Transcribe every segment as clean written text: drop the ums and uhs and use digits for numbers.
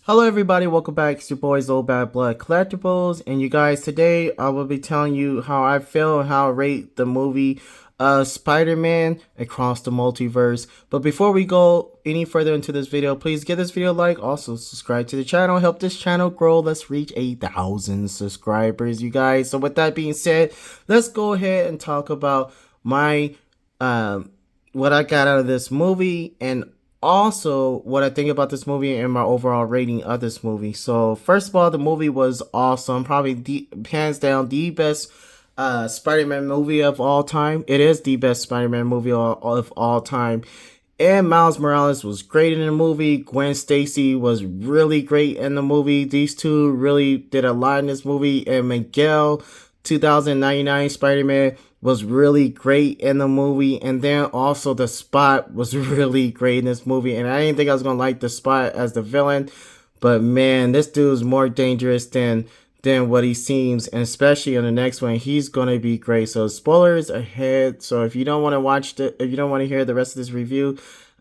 Hello everybody, welcome back. It's your boys Old Bad Blood Collectibles, and you guys, today I will be telling you how I feel and how I rate the movie Spider-Man Across the Multiverse. But before we go any further into this video, please give this video a like, also subscribe to the channel, help this channel grow. Let's reach 8,000 subscribers, you guys. So with that being said, let's go ahead and talk about my what I got out of this movie, and also what I think about this movie and my overall rating of this movie. So first of all, the movie was awesome. Probably hands down the best Spider-Man movie of all time. It is the best Spider-Man movie of all time. And Miles Morales was great in the movie. Gwen Stacy was really great in the movie. These two really did a lot in this movie. And Miguel, 2099 Spider-Man, was really great in the movie. And then also the Spot was really great in this movie. And I didn't think I was gonna like the Spot as the villain, but man, this dude's more dangerous than what he seems. And especially on the next one, he's gonna be great. So spoilers ahead. So if you don't want to if you don't want to hear the rest of this review,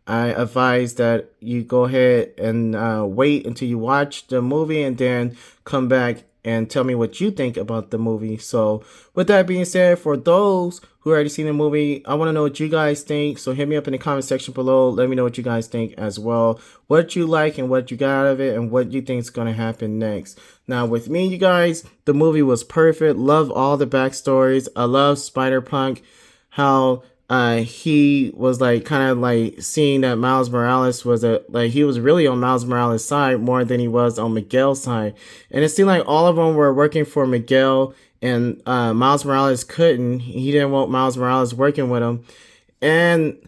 I advise that you go ahead and wait until you watch the movie and then come back and tell me what you think about the movie. So with that being said, for those who already seen the movie, I want to know what you guys think. So hit me up in the comment section below. Let me know what you guys think as well. What you like and what you got out of it and what you think is going to happen next. Now with me, you guys, the movie was perfect. Love all the backstories. I love Spider-Punk. How he was like kind of like seeing that Miles Morales was he was really on Miles Morales' side more than he was on Miguel's side. And it seemed like all of them were working for Miguel, and Miles Morales couldn't. He didn't want Miles Morales working with him. And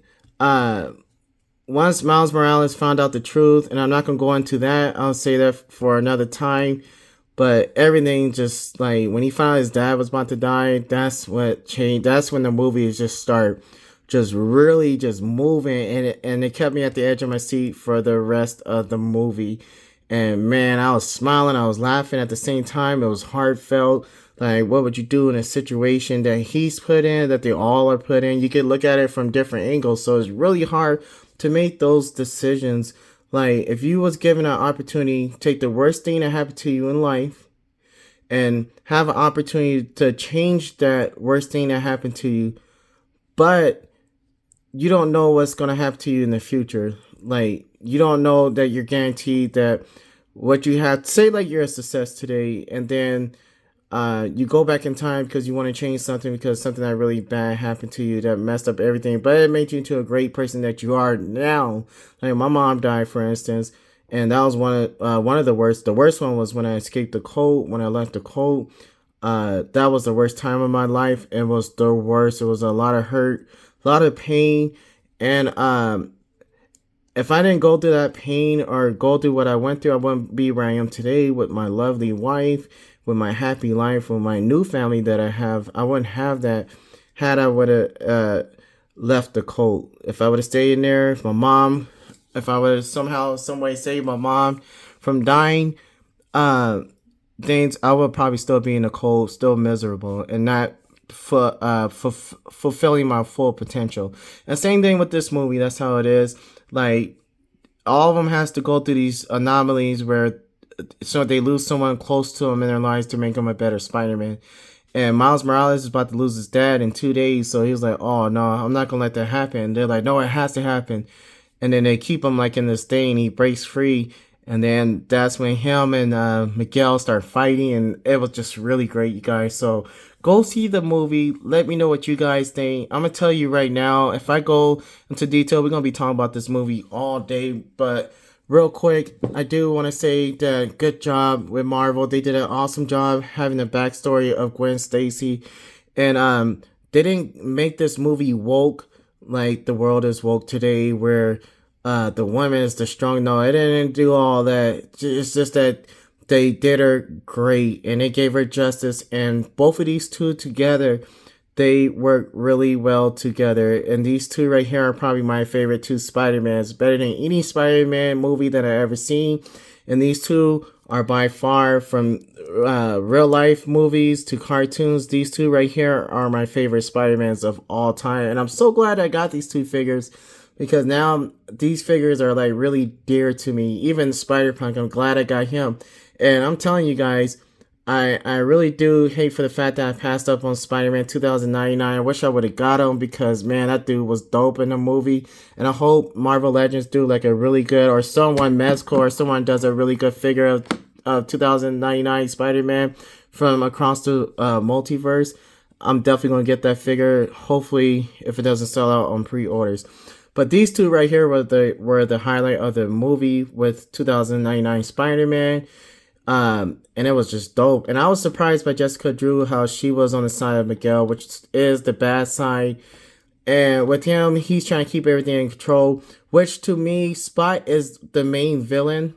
once Miles Morales found out the truth, and I'm not gonna go into that, I'll say that for another time. But everything just like when he found out his dad was about to die, that's what changed. That's when the movie just start just really just moving, and it kept me at the edge of my seat for the rest of the movie. And man, I was smiling, I was laughing at the same time. It was heartfelt. Like, what would you do in a situation that he's put in, that they all are put in? You could look at it from different angles, so it's really hard to make those decisions. Like, if you was given an opportunity, take the worst thing that happened to you in life and have an opportunity to change that worst thing that happened to you, but you don't know what's going to happen to you in the future. Like, you don't know that you're guaranteed that what you have, say like you're a success today, and then you go back in time because you want to change something because something that really bad happened to you that messed up everything, but it made you into a great person that you are now. Like my mom died, for instance, and that was one of the worst. The worst one was when I escaped the cult, when I left the cult. That was the worst time of my life. It was the worst. It was a lot of hurt, a lot of pain, and if I didn't go through that pain or go through what I went through, I wouldn't be where I am today with my lovely wife, with my happy life, with my new family that I have. I wouldn't have that had I would have left the cult. If I would have stayed in there, if I would have somehow, some way saved my mom from dying, things, I would probably still be in the cult, still miserable, and not fulfilling my full potential. And same thing with this movie. That's how it is. Like, all of them has to go through these anomalies where so they lose someone close to them in their lives to make them a better Spider-Man. And Miles Morales is about to lose his dad in 2 days, so he was like, oh no, I'm not gonna let that happen. They're like, no, it has to happen. And then they keep him like in this thing, he breaks free, and then that's when him and Miguel start fighting, and it was just really great, you guys. So go see the movie. Let me know what you guys think. I'm gonna tell you right now, if I go into detail, we're gonna be talking about this movie all day. But real quick, I do want to say that good job with Marvel. They did an awesome job having the backstory of Gwen Stacy, and they didn't make this movie woke like the world is woke today, where the woman is the strong. No, it didn't do all that. It's just that they did her great and they gave her justice, and both of these two together, they work really well together. And these two right here are probably my favorite two Spider-Mans, better than any Spider-Man movie that I ever seen. And these two are by far, from real life movies to cartoons, these two right here are my favorite Spider-Mans of all time. And I'm so glad I got these two figures, because now these figures are like really dear to me. Even Spider Punk, I'm glad I got him. And I'm telling you guys, I really do hate for the fact that I passed up on Spider-Man 2099. I wish I would have got him because man, that dude was dope in the movie. And I hope Marvel Legends do like a really good, or someone Mezco or someone does a really good figure of 2099 Spider-Man from across the multiverse. I'm definitely gonna get that figure. Hopefully, if it doesn't sell out on pre-orders. But these two right here were the highlight of the movie with 2099 Spider-Man. And it was just dope. And I was surprised by Jessica Drew how she was on the side of Miguel, which is the bad side. And with him, he's trying to keep everything in control, which to me, Spot is the main villain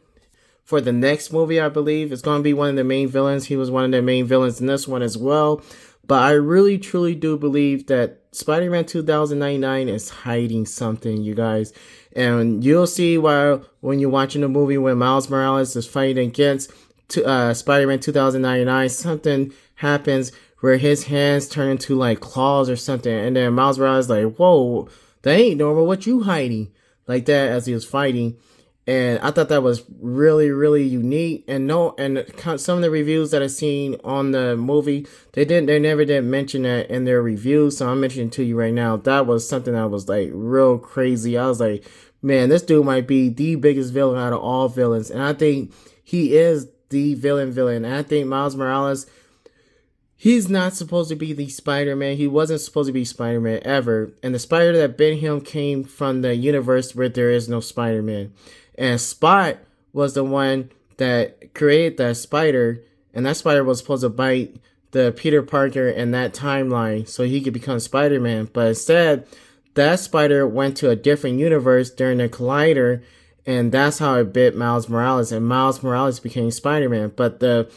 for the next movie, I believe. It's going to be one of the main villains. He was one of the main villains in this one as well. But I really, truly do believe that Spider-Man 2099 is hiding something, you guys. And you'll see why when you're watching the movie when Miles Morales is fighting against Spider-Man 2099, something happens where his hands turn into like claws or something, and then Miles Morales is like, "Whoa, that ain't normal. What you hiding?" Like that as he was fighting, and I thought that was really, really unique. And no, and some of the reviews that I've seen on the movie, they never did mention that in their reviews. So I'm mentioning to you right now. That was something that was like real crazy. I was like, man, this dude might be the biggest villain out of all villains, and I think he is the villain. And I think Miles Morales, he's not supposed to be the Spider-Man. He wasn't supposed to be Spider-Man ever. And the spider that bit him came from the universe where there is no Spider-Man. And Spot was the one that created that spider. And that spider was supposed to bite the Peter Parker in that timeline so he could become Spider-Man. But instead, that spider went to a different universe during the collider. And that's how it bit Miles Morales, and Miles Morales became Spider-Man. But the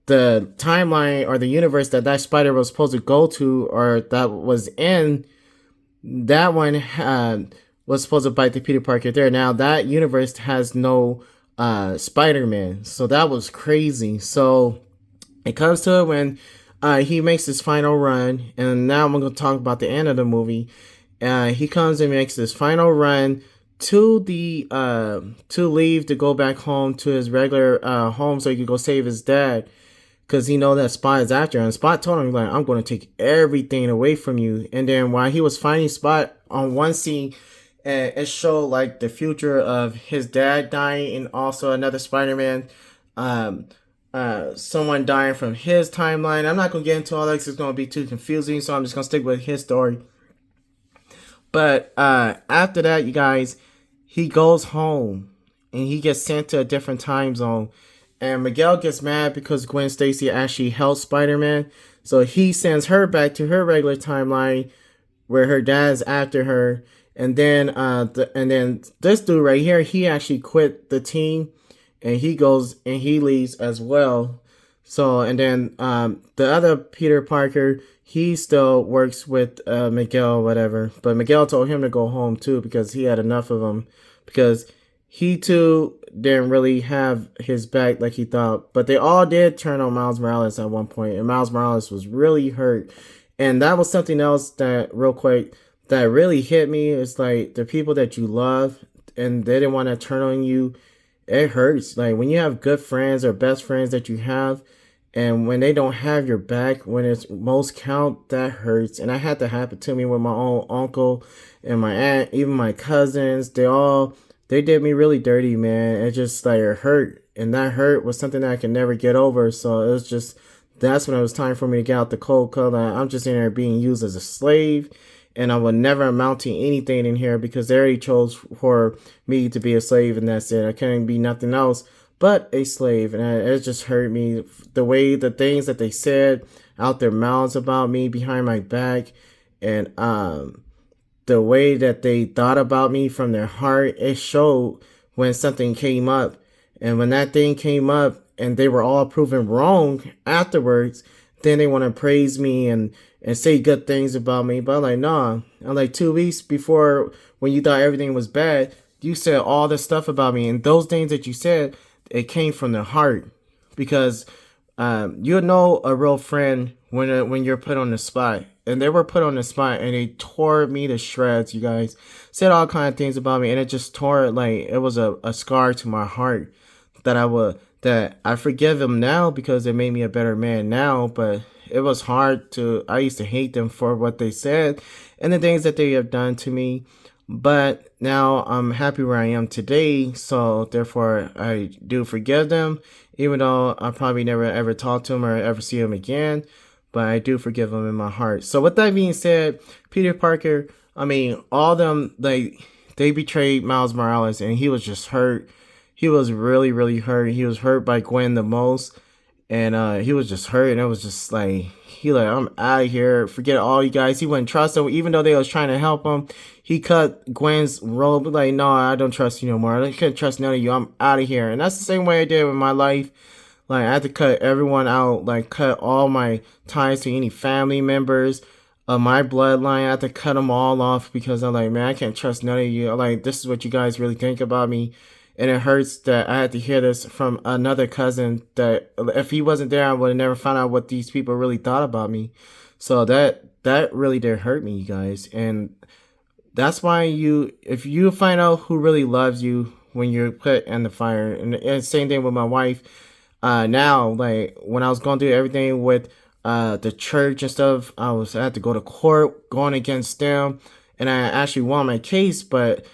timeline or the universe that that spider was supposed to go to, or that was in, that one was supposed to bite the Peter Parker there. Now that universe has no Spider-Man, so that was crazy. So it comes to it when he makes his final run, and now I'm going to talk about the end of the movie. He comes and makes his final run to the to leave to go back home to his regular home so he could go save his dad, because he know that Spot is after him. And Spot told him, like, I'm going to take everything away from you. And then while he was finding Spot on one scene, it showed like the future of his dad dying, and also another Spider-Man, someone dying from his timeline. I'm not going to get into all that because it's going to be too confusing, so I'm just going to stick with his story. But after that, you guys, he goes home and he gets sent to a different time zone. And Miguel gets mad because Gwen Stacy actually helped Spider-Man. So he sends her back to her regular timeline where her dad's after her. And then this dude right here, he actually quit the team and he goes and he leaves as well. So, and then the other Peter Parker, he still works with Miguel or whatever. But Miguel told him to go home too because he had enough of him. Because he too didn't really have his back like he thought. But they all did turn on Miles Morales at one point. And Miles Morales was really hurt. And that was something else that, real quick, that really hit me. It's like the people that you love and they didn't want to turn on you. It hurts. Like when you have good friends or best friends that you have, and when they don't have your back, when it's most count, that hurts. And that had to happen to me with my own uncle and my aunt, even my cousins. They did me really dirty, man. It just like it hurt. And that hurt was something that I could never get over. So it was just, that's when it was time for me to get out the cold color. I'm just in there being used as a slave. And I would never amount to anything in here because they already chose for me to be a slave, and that's it. I couldn't be nothing else but a slave. And it just hurt me. The way, the things that they said out their mouths about me behind my back, and the way that they thought about me from their heart, it showed when something came up. And when that thing came up and they were all proven wrong afterwards, then they want to praise me and say good things about me. But I'm like, nah. I'm like, 2 weeks before, when you thought everything was bad, you said all this stuff about me. And those things that you said, it came from the heart. Because you'll know a real friend when you're put on the spot. and they were put on the spot, and they tore me to shreds. You guys said all kind of things about me, and it just tore it like it was a scar to my heart that I forgive them now because it made me a better man now. But it was hard to. I used to hate them for what they said and the things that they have done to me. But now I'm happy where I am today, so therefore I do forgive them, even though I probably never ever talk to them or ever see them again. But I do forgive them in my heart. So with that being said, Peter Parker, I mean, all them they betrayed Miles Morales, and he was just hurt. He was really, really hurt. He was hurt by Gwen the most, and he was just hurt, and it was just like he like, I'm out of here. Forget all you guys. He wouldn't trust them, even though they was trying to help him. He cut Gwen's robe. Like, no, I don't trust you no more. I can't trust none of you. I'm out of here. And that's the same way I did with my life. Like, I had to cut everyone out. Like, cut all my ties to any family members of my bloodline. I had to cut them all off because I'm like, man, I can't trust none of you. I'm like, this is what you guys really think about me. And it hurts that I had to hear this from another cousin that if he wasn't there, I would have never found out what these people really thought about me. So that really did hurt me, you guys. And that's why if you find out who really loves you when you're put in the fire, and same thing with my wife. Now, like when I was going through everything with the church and stuff, I had to go to court going against them, and I actually won my case, but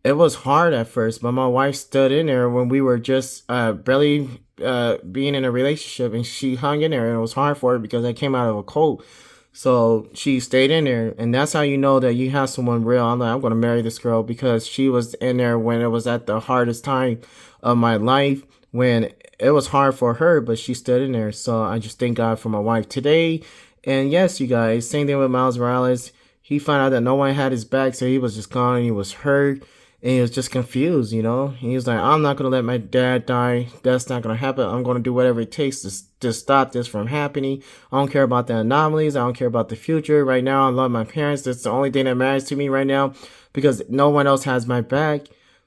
it was hard at first. But my wife stood in there when we were just barely being in a relationship, and she hung in there, and it was hard for her because I came out of a cult. So she stayed in there, and that's how you know that you have someone real. I'm like, I'm gonna marry this girl because she was in there when it was at the hardest time of my life, when it was hard for her, but she stood in there. So I just thank God for my wife today. And yes, you guys, same thing with Miles Morales. He found out that no one had his back, so he was just gone, and he was hurt. And he was just confused, you know. He was like, I'm not going to let my dad die. That's not going to happen. I'm going to do whatever it takes to stop this from happening. I don't care about the anomalies. I don't care about the future. Right now, I love my parents. That's the only thing that matters to me right now because no one else has my back.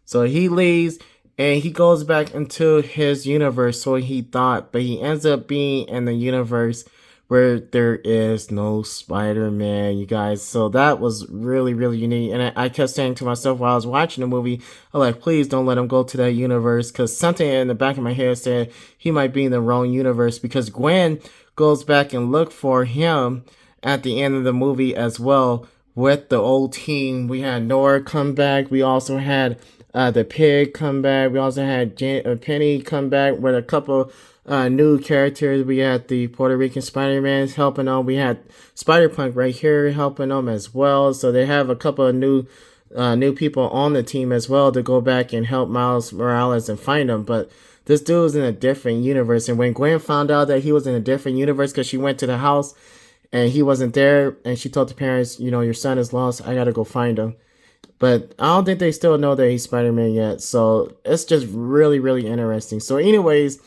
So he leaves and he goes back into his universe, so he thought. But he ends up being in the universe where there is no Spider-Man, you guys. So that was really, really unique. And I kept saying to myself while I was watching the movie, I'm like, please don't let him go to that universe. Because something in the back of my head said he might be in the wrong universe. Because Gwen goes back and look for him at the end of the movie as well with the old team. We had Nora come back. We also had the pig come back. We also had Penny come back with a couple new characters. We had the Puerto Rican Spider-Man helping them. We had Spider-Punk right here helping them as well. So they have a couple of new people on the team as well to go back and help Miles Morales and find them. But this dude was in a different universe. And when Gwen found out that he was in a different universe because she went to the house and he wasn't there, and she told the parents, you know, your son is lost. I got to go find him. But I don't think they still know that he's Spider-Man yet. So it's just really, really interesting. So anyways,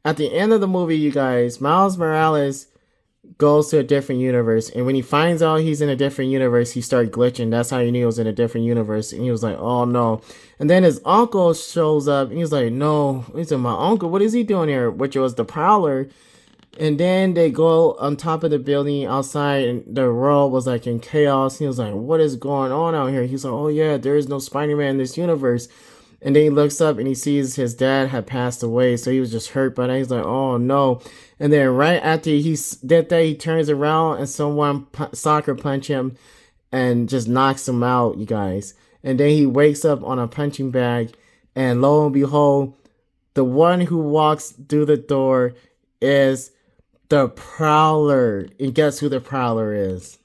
at the end of the movie, you guys, Miles Morales goes to a different universe. And when he finds out he's in a different universe, he started glitching. That's how he knew he was in a different universe. And he was like, oh no. And then his uncle shows up and he's like, no. He said, my uncle, what is he doing here? Which was the Prowler. And then they go on top of the building outside, and the world was like in chaos. He was like, what is going on out here? He's like, oh yeah, there is no Spider-Man in this universe. And then he looks up and he sees his dad had passed away. So he was just hurt by that. He's like, oh no. And then right after he did that, he turns around and someone soccer punch him and just knocks him out, you guys. And then he wakes up on a punching bag. And lo and behold, the one who walks through the door is the Prowler. And guess who the Prowler is?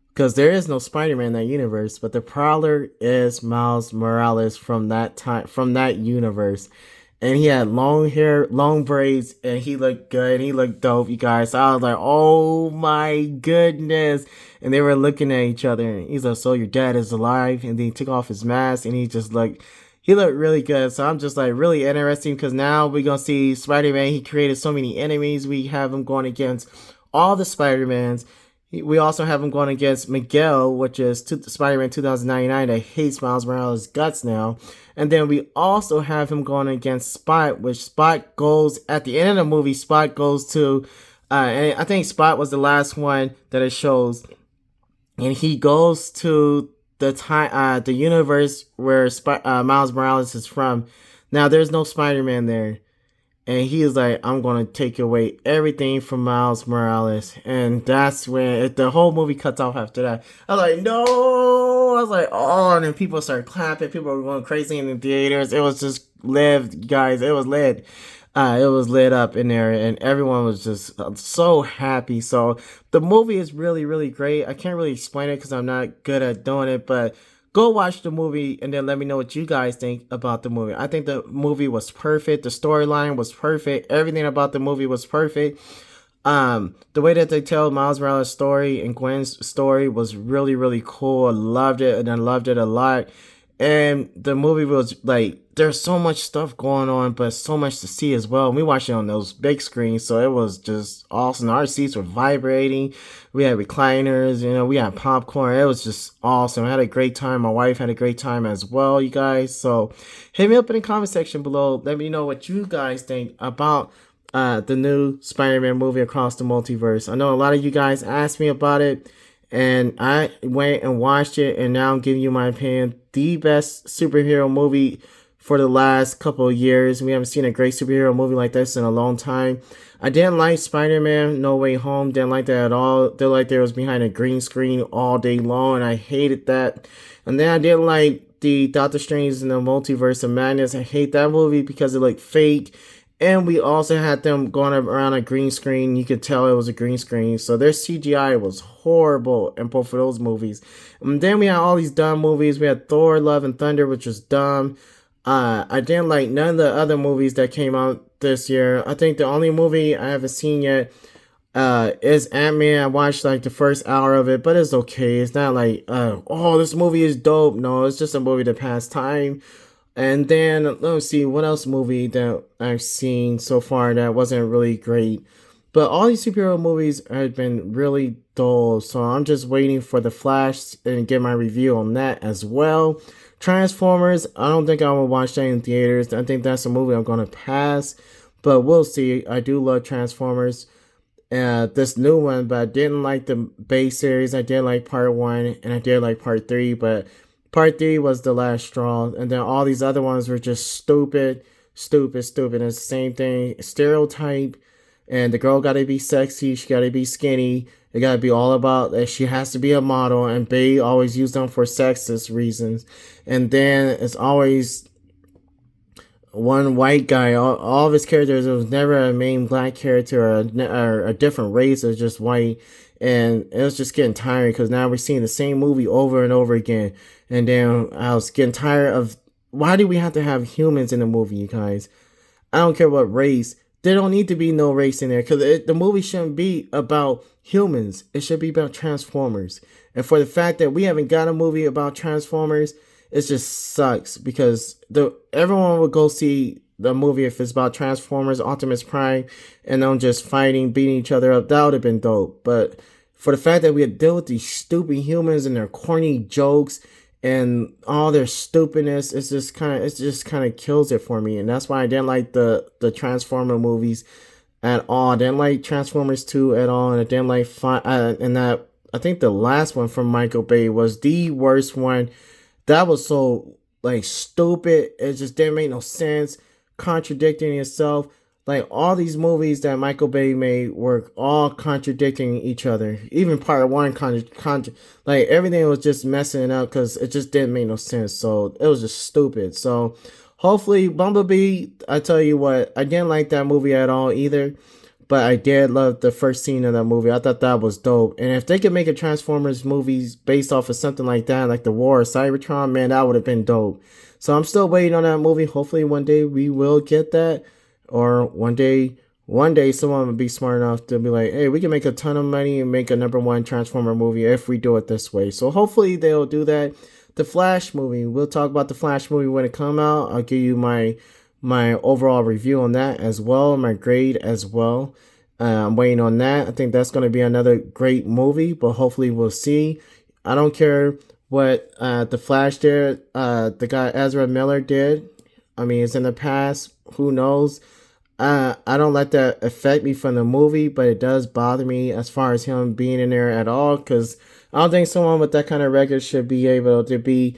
Because there is no Spider-Man in that universe, but the Prowler is Miles Morales from that time, from that universe. And he had long hair, long braids, and he looked good. He looked dope, you guys. So I was like, oh my goodness. And they were looking at each other. And he's like, so your dad is alive? And then he took off his mask, and he looked really good. So I'm just like really interesting because now we're going to see Spider-Man. He created so many enemies. We have him going against all the Spider-Mans. We also have him going against Miguel, which is Spider-Man 2099 that hates Miles Morales' guts now. And then we also have him going against Spot, which Spot goes, at the end of the movie, Spot goes to And I think Spot was the last one that it shows, and he goes to the universe where Miles Morales is from. Now, there's no Spider-Man there, and he is like, "I'm gonna take away everything from Miles Morales," and that's when the whole movie cuts off after that. I was like, "No!" I was like, "Oh!" And then people started clapping. People were going crazy in the theaters. It was just lit, guys. It was lit. It was lit up in there, and everyone was just so happy. So the movie is really, really great. I can't really explain it because I'm not good at doing it, but go watch the movie and then let me know what you guys think about the movie. I think the movie was perfect. The storyline was perfect. Everything about the movie was perfect. The way that they tell Miles Morales' story and Gwen's story was really, really cool. I loved it, and I loved it a lot. And the movie was like, there's so much stuff going on, but so much to see as well. And we watched it on those big screens, so it was just awesome. Our seats were vibrating. We had recliners, we had popcorn. It was just awesome. I had a great time. My wife had a great time as well, you guys. So hit me up in the comment section below. Let me know what you guys think about the new Spider-Man movie Across the Multiverse. I know a lot of you guys asked me about it, and I went and watched it, and now I'm giving you my opinion. The best superhero movie for the last couple of years. We haven't seen a great superhero movie like this in a long time. I didn't like Spider-Man No Way Home. Didn't like that at all. They like there was behind a green screen all day long, and I hated that. And then I didn't like the Doctor Strange in the Multiverse of Madness. I hate that movie because it looked fake. And we also had them going around a green screen. You could tell it was a green screen. So their CGI was horrible in both of those movies. And then we had all these dumb movies. We had Thor, Love and Thunder, which was dumb. I didn't like none of the other movies that came out this year. I think the only movie I haven't seen yet is Ant-Man. I watched like the first hour of it, but it's okay. It's not like, oh, this movie is dope. No, it's just a movie to pass time. And then let me see what else movie that I've seen so far that wasn't really great. But all these superhero movies have been really dull, so I'm just waiting for The Flash and get my review on that as well. Transformers, I don't think I will watch that in theaters. I think that's a movie I'm gonna pass, but we'll see. I do love Transformers. This new one, but I didn't like the base series. I did like part 1 and I did like part 3, but part 3 was the last straw, and then all these other ones were just stupid, stupid, stupid. It's the same thing, stereotype, and the girl gotta be sexy, she gotta be skinny, it gotta be all about that she has to be a model, and they always use them for sexist reasons. And then it's always one white guy. All of his characters, there was never a main black character or a different race. It was just white, and it was just getting tiring because now we're seeing the same movie over and over again. And then I was getting tired of, why do we have to have humans in the movie, you guys? I don't care what race. There don't need to be no race in there because the movie shouldn't be about humans. It should be about Transformers. And for the fact that we haven't got a movie about Transformers, it just sucks because everyone would go see the movie if it's about Transformers, Optimus Prime, and them just fighting, beating each other up. That would have been dope. But for the fact that we had to deal with these stupid humans and their corny jokes and all their stupidness, it just kind of kills it for me. And that's why I didn't like the Transformer movies at all. I didn't like Transformers 2 at all, and I didn't like and that I think the last one from Michael Bay was the worst one. That was so like stupid. It just didn't make no sense, contradicting itself. Like all these movies that Michael Bay made were all contradicting each other. Even part 1 like everything was just messing up because it just didn't make no sense. So it was just stupid. So hopefully Bumblebee, I tell you what, I didn't like that movie at all either. But I did love the first scene of that movie. I thought that was dope. And if they could make a Transformers movies based off of something like that, like the War of Cybertron, man, that would have been dope. So I'm still waiting on that movie. Hopefully one day we will get that. Or one day someone will be smart enough to be like, hey, we can make a ton of money and make a #1 Transformer movie if we do it this way. So hopefully they'll do that. The Flash movie, we'll talk about the Flash movie when it come out. I'll give you my overall review on that as well, my grade as well. I'm waiting on that. I think that's going to be another great movie, but hopefully we'll see. I don't care what the Flash did, the guy Ezra Miller did. I mean, it's in the past. Who knows? I don't let that affect me from the movie, but it does bother me as far as him being in there at all. Because I don't think someone with that kind of record should be able to be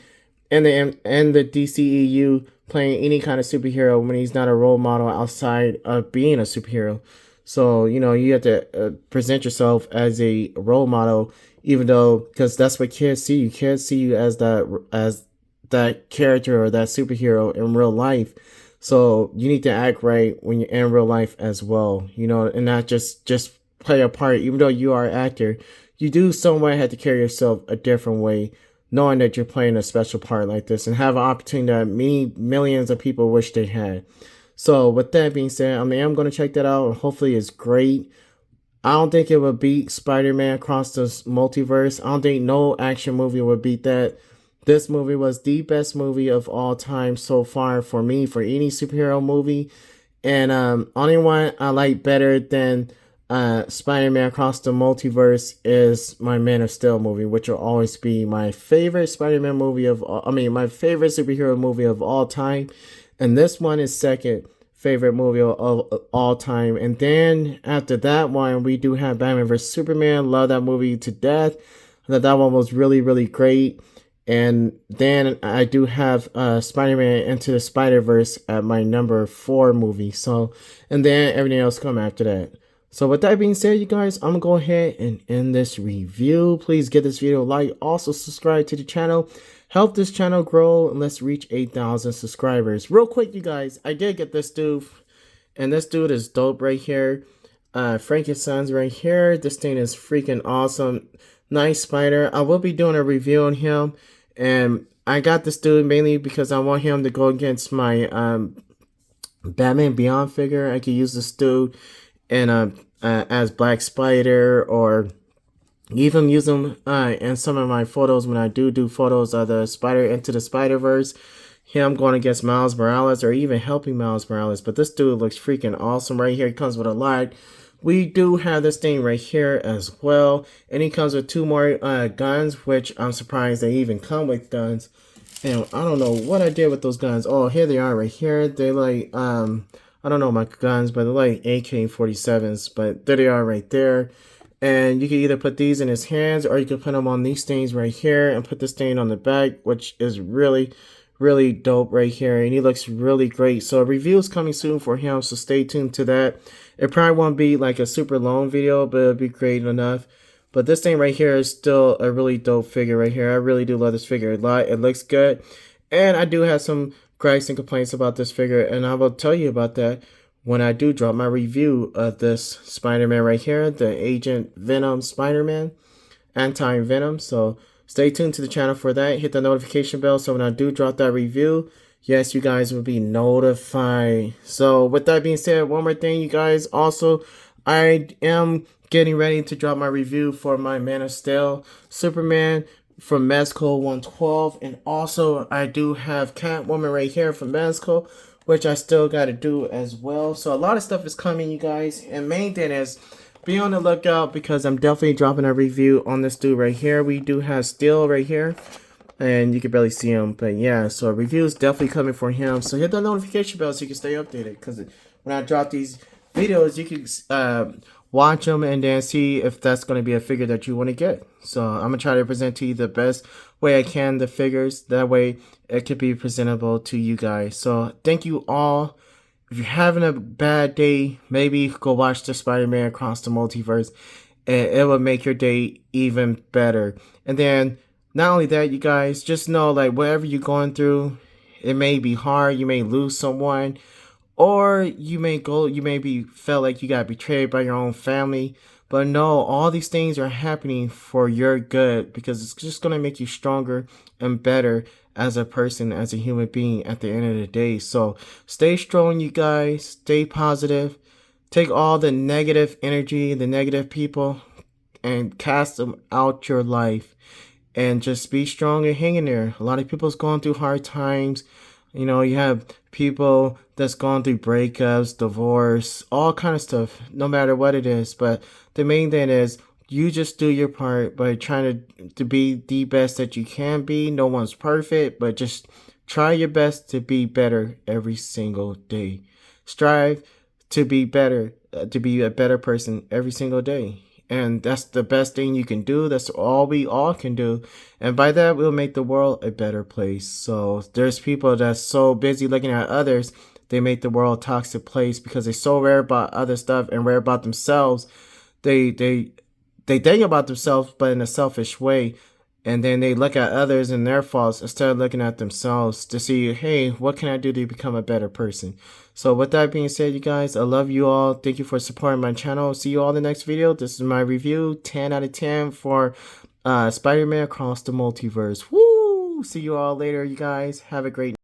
in the DCEU playing any kind of superhero when he's not a role model outside of being a superhero. So you have to present yourself as a role model, even though because that's what kids see you. Kids see you as that character or that superhero in real life. So you need to act right when you're in real life as well, and not just play a part. Even though you are an actor, you do somewhere have to carry yourself a different way, knowing that you're playing a special part like this and have an opportunity that many millions of people wish they had. So with that being said, I'm going to check that out. Hopefully, it's great. I don't think it would beat Spider-Man Across the Multiverse. I don't think no action movie would beat that. This movie was the best movie of all time so far for me, for any superhero movie. And only one I like better than Spider-Man Across the Multiverse is my Man of Steel movie, which will always be my favorite Spider-Man movie my favorite superhero movie of all time. And this one is second favorite movie of all time. And then after that one, we do have Batman vs Superman. Love that movie to death. I thought that one was really, really great. And then I do have Spider-Man Into the Spider-Verse at my number 4 movie. So, and then everything else come after that. So with that being said, you guys, I'm going to go ahead and end this review. Please give this video a like. Also subscribe to the channel. Help this channel grow and let's reach 8,000 subscribers. Real quick, you guys, I did get this dude. And this dude is dope right here. Frankenstein's right here. This thing is freaking awesome. Nice spider. I will be doing a review on him. And I got this dude mainly because I want him to go against my Batman Beyond figure. I could use this dude as Black Spider, or even use him in some of my photos when I do photos of the Spider Into the Spider-Verse. Him going against Miles Morales or even helping Miles Morales. But this dude looks freaking awesome right here. He comes with a lot. We do have this thing right here as well. And he comes with 2 more guns, which I'm surprised they even come with guns. And I don't know what I did with those guns. Oh, here they are right here. They like, I don't know my guns, but they're like AK-47s. But there they are right there. And you can either put these in his hands or you can put them on these things right here and put this thing on the back, which is really, really dope right here. And he looks really great. So a review is coming soon for him, so stay tuned to that. It probably won't be like a super long video, but it'll be great enough. But this thing right here is still a really dope figure right here. I really do love this figure a lot. It looks good. And I do have some gripes and complaints about this figure, and I will tell you about that when I do drop my review of this Spider-Man right here, the Agent Venom Spider-Man, Anti-Venom. So stay tuned to the channel for that. Hit the notification bell so when I do drop that review, yes, you guys will be notified. So with that being said, one more thing, you guys. Also, I am getting ready to drop my review for my Man of Steel Superman from Mezco 112. And also, I do have Catwoman right here from Mezco, which I still got to do as well. So a lot of stuff is coming, you guys. And main thing is, be on the lookout because I'm definitely dropping a review on this dude right here. We do have Steel right here. And you can barely see him. But yeah, so a review is definitely coming for him. So hit the notification bell so you can stay updated. Because when I drop these videos, you can watch them and then see if that's going to be a figure that you want to get. So I'm going to try to present to you the best way I can the figures. That way it could be presentable to you guys. So thank you all. If you're having a bad day, maybe go watch the Spider-Man Across the Multiverse. And it will make your day even better. And then not only that, you guys, just know, like, whatever you're going through, it may be hard. You may lose someone, or you may be felt like you got betrayed by your own family. But no, all these things are happening for your good because it's just going to make you stronger and better as a person, as a human being at the end of the day. So stay strong, you guys. Stay positive. Take all the negative energy, the negative people, and cast them out your life. And just be strong and hang in there. A lot of people's going through hard times. You know, you have people that's gone through breakups, divorce, all kind of stuff, no matter what it is. But the main thing is you just do your part by trying to be the best that you can be. No one's perfect, but just try your best to be better every single day. Strive to be better, to be a better person every single day. And that's the best thing you can do. That's all we all can do. And by that, we'll make the world a better place. So there's people that's so busy looking at others, they make the world a toxic place because they're so rare about other stuff and rare about themselves. They they they think about themselves, but in a selfish way. And then they look at others and their faults instead of looking at themselves to see, hey, what can I do to become a better person? So with that being said, you guys, I love you all. Thank you for supporting my channel. See you all in the next video. This is my review, 10 out of 10 for Spider-Man Across the Multiverse. Woo! See you all later, you guys. Have a great night.